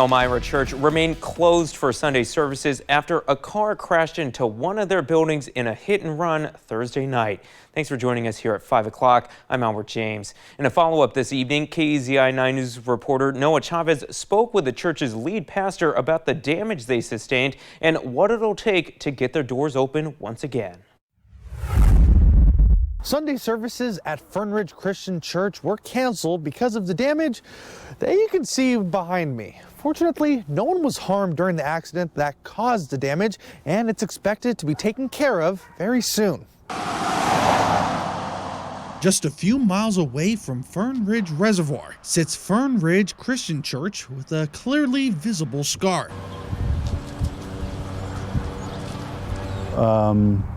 Elmira Church remained closed for Sunday services after a car crashed into one of their buildings in a hit and run Thursday night. Thanks for joining us here at 5 o'clock. I'm Albert James. In a follow-up this evening, KEZI 9 News reporter Noah Chavez spoke with the church's lead pastor about the damage they sustained and what it'll take to get their doors open once again. Sunday services at Fernridge Christian Church were canceled because of the damage that you can see behind me. Fortunately, no one was harmed during the accident that caused the damage, and it's expected to be taken care of very soon. Just a few miles away from Fern Ridge Reservoir sits Fern Ridge Christian Church with a clearly visible scar.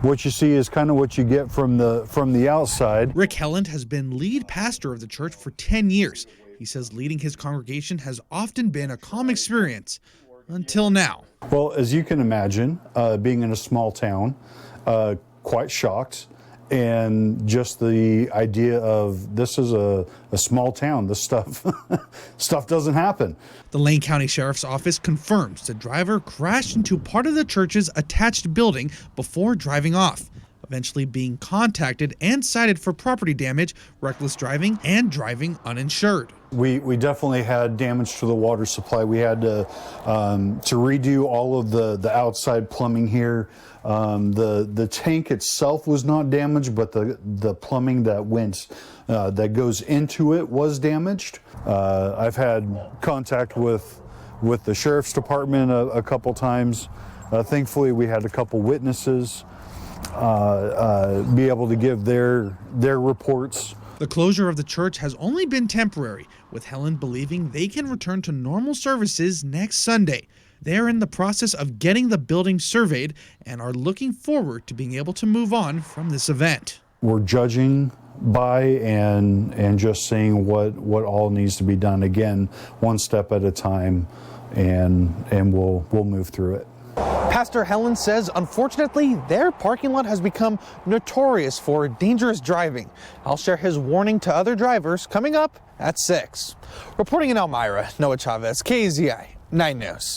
What you see is kind of what you get from the outside. Rick Helland has been lead pastor of the church for 10 years. He says leading his congregation has often been a calm experience until now. Well, as you can imagine, being in a small town, quite shocked. And just the idea of this is a small town, this stuff doesn't happen. The Lane County Sheriff's Office confirms the driver crashed into part of the church's attached building before driving off, eventually being contacted and cited for property damage, reckless driving, and driving uninsured. We definitely had damage to the water supply. We had to redo all of the outside plumbing here. The tank itself was not damaged, but the plumbing that went that goes into it was damaged. I've had contact with the sheriff's department a couple times. Thankfully, we had a couple witnesses be able to give their reports. The closure of the church has only been temporary, with Helen believing they can return to normal services next Sunday. They're in the process of getting the building surveyed and are looking forward to being able to move on from this event. We're judging by and just seeing what all needs to be done, again, one step at a time, and we'll move through it. Pastor Helen says, unfortunately, their parking lot has become notorious for dangerous driving. I'll share his warning to other drivers coming up at 6. Reporting in Elmira, Noah Chavez, KEZI 9 News.